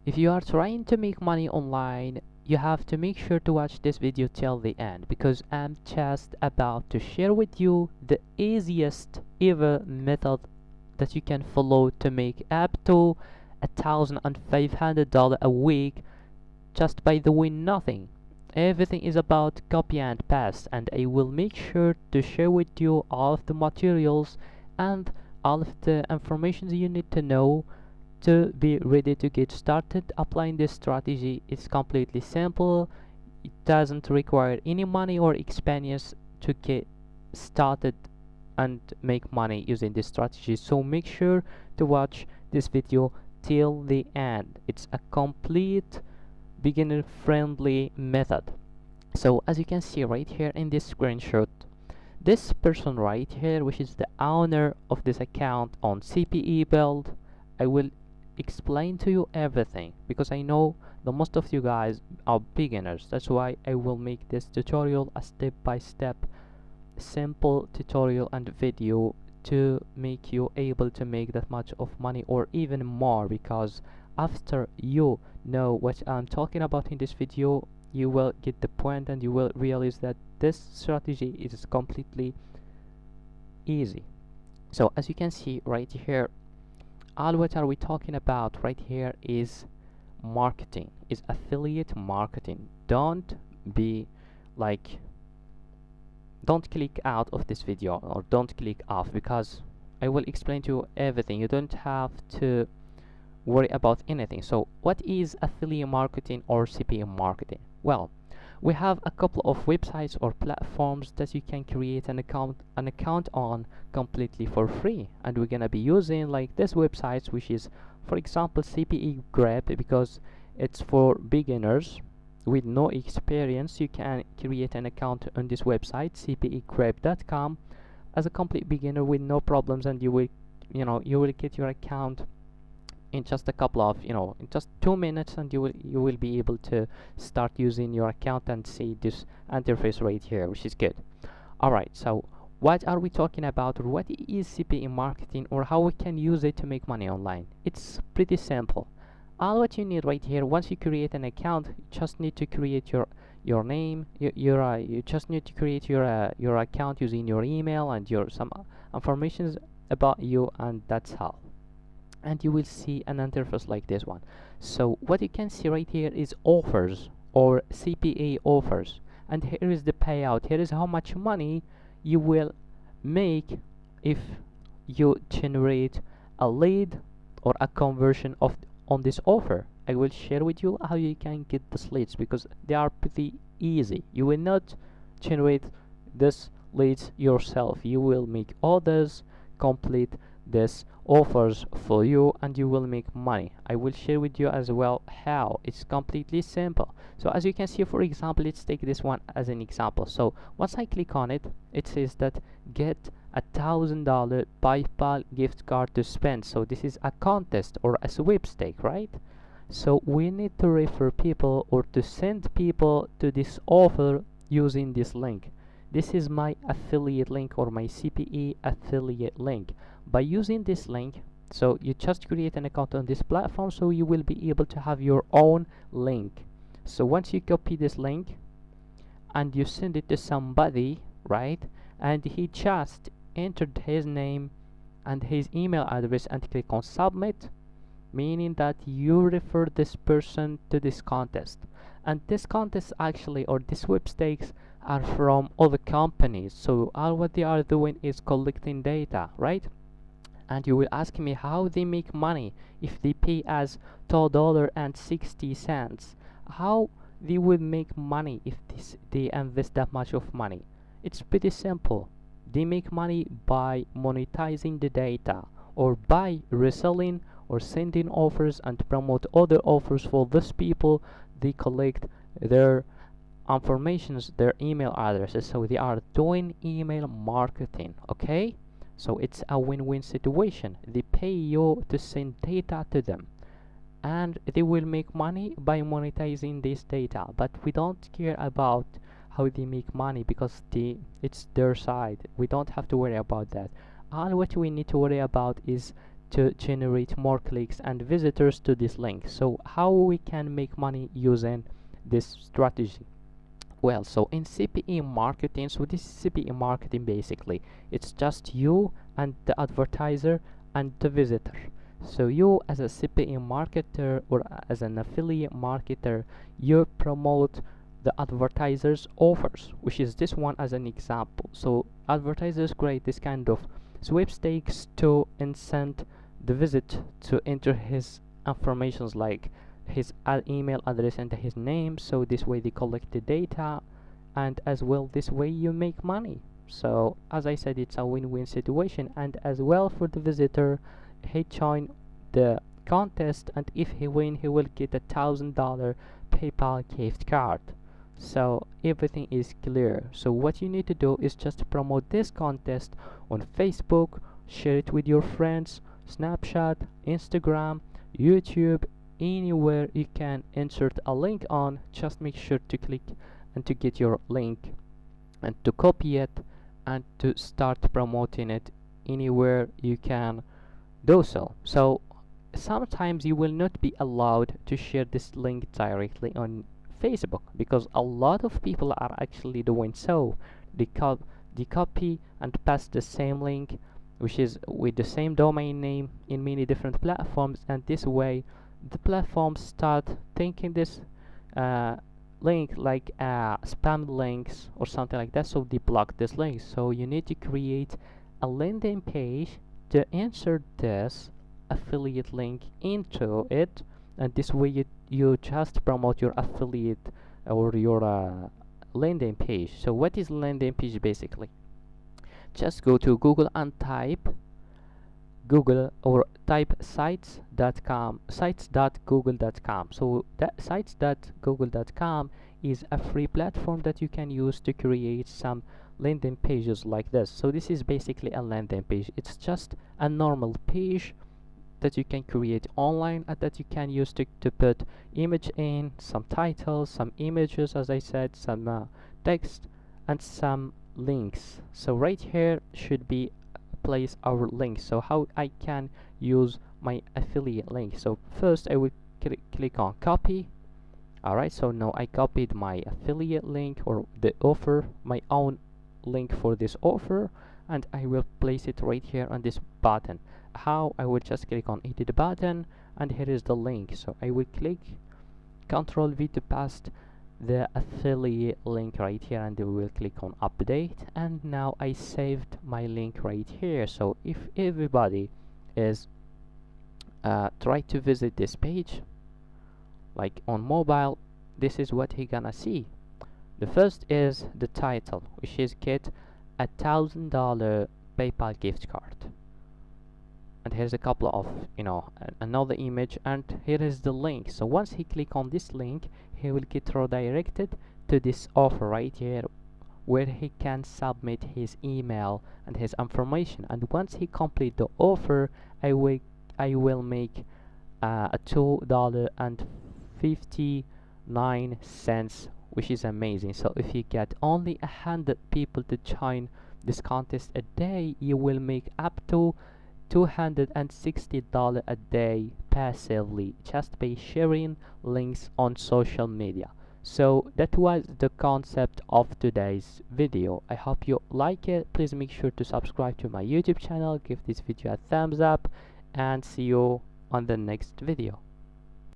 If you are trying to make money online, you have to make sure to watch this video till the end because I'm just about to share with you the easiest ever method that you can follow to make up to $1,500 a week just by doing nothing. Everything is about copy and paste, and I will make sure to share with you all of the materials and all of the information you need to know to be ready to get started. Applying this strategy is completely simple. It doesn't require any money or experience to get started and make money using this strategy. So make sure to watch this video till the end. It's a complete beginner friendly method. So as you can see right here in this screenshot, this person right here, which is the owner of this account on CPE build, I will explain to you everything because I know the most of you guys are beginners. That's why I will make this tutorial a step-by-step simple tutorial and video to make you able to make that much of money or even more, because after you know what I'm talking about in this video, you will get the point and you will realize that this strategy is completely easy. So as you can see right here, all what are we talking about right here is marketing, is affiliate marketing. Be like don't click out of this video or don't click off because I will explain to you everything. You don't have to worry about anything. So what is affiliate marketing or CPM marketing? Well, we have a couple of websites or platforms that you can create an account on completely for free, and we're gonna be using like this websites, which is for example CPE Grab, because it's for beginners with no experience. You can create an account on this website cpegrab.com as a complete beginner with no problems, and you will get your account in just a couple of in just 2 minutes, and you will be able to start using your account and see this interface right here, which is good. All right, so what are we talking about, or what is CPE marketing, or how we can use it to make money online? It's pretty simple. All what you need right here, once you create an account, you just need to create your name. You just need to create your account using your email and your some information about you, and that's all. And you will see an interface like this one. So what you can see right here is offers or CPA offers, and here is the payout. Here is how much money you will make if you generate a lead or a conversion of on this offer. I will share with you how you can get these leads because they are pretty easy. You will not generate this leads yourself. You will make others complete this offers for you and you will make money. I will share with you as well how. It's completely simple. So as you can see, for example, let's take this one as an example. So once I click on it, it says that get $1,000 PayPal gift card to spend. So this is a contest or a sweepstake, right? So we need to refer people or to send people to this offer using this link. This is my affiliate link or my CPE affiliate link. By using this link, so you just create an account on this platform, so you will be able to have your own link. So once you copy this link and you send it to somebody, right, and he just entered his name and his email address and click on submit, meaning that you refer this person to this contest. And this contest actually, or these sweepstakes, are from other companies. So all what they are doing is collecting data, right? And you will ask me how they make money if they pay us $2.60. How they will make money if they invest that much of money? It's pretty simple. They make money by monetizing the data or by reselling or sending offers and promote other offers for those people. They collect their informations, their email addresses, so they are doing email marketing. Okay, so it's a win-win situation. They pay you to send data to them and they will make money by monetizing this data, but we don't care about how they make money because it's their side. We don't have to worry about that. All what we need to worry about is to generate more clicks and visitors to this link. So how we can make money using this strategy? Well, so in CPE marketing, so this is CPE marketing basically. It's just you and the advertiser and the visitor. So you as a CPE marketer or as an affiliate marketer, you promote the advertisers offers, which is this one as an example. So advertisers create this kind of sweepstakes to incent the visit to enter his informations like his email address and his name. So this way they collect the data, and as well this way you make money. So as I said, it's a win-win situation, and as well for the visitor, he join the contest, and if he win he will get $1,000 PayPal gift card. So everything is clear. So what you need to do is just promote this contest on Facebook, share it with your friends, Snapchat, Instagram, YouTube, anywhere you can insert a link on. Just make sure to click and to get your link and to copy it and to start promoting it anywhere you can do so. So sometimes you will not be allowed to share this link directly on Facebook because a lot of people are actually doing so. They copy and paste the same link, which is with the same domain name in many different platforms, and this way the platforms start thinking this link like spam links or something like that, so they block this link. So you need to create a landing page to insert this affiliate link into it, and this way you just promote your affiliate or your landing page. So what is landing page basically? Just go to Google and type Google or type sites.google.com. So that sites.google.com is a free platform that you can use to create some landing pages like this. So this is basically a landing page. It's just a normal page that you can create online and that you can use to put image in, some titles, some images, as I said, some text and some links. So right here should be place our link. So how I can use my affiliate link? So first I will click on copy. Alright, so now I copied my affiliate link or the offer, my own link for this offer, and I will place it right here on this button. How? I will just click on edit button, and here is the link. So I will click Ctrl V to paste the affiliate link right here, and we will click on update, and now I saved my link right here. So if everybody is try to visit this page like on mobile, this is what he gonna see. The first is the title, which is get $1,000 PayPal gift card, and here's a couple of another image, and here is the link. So once he click on this link, he will get redirected to this offer right here where he can submit his email and his information, and once he complete the offer, I will make a $2.59, which is amazing. So if you get only 100 people to join this contest a day, you will make up to $260 a day passively just by sharing links on social media. So that was the concept of today's video. I hope you like it. Please make sure to subscribe to my YouTube channel, give this video a thumbs up, and see you on the next video.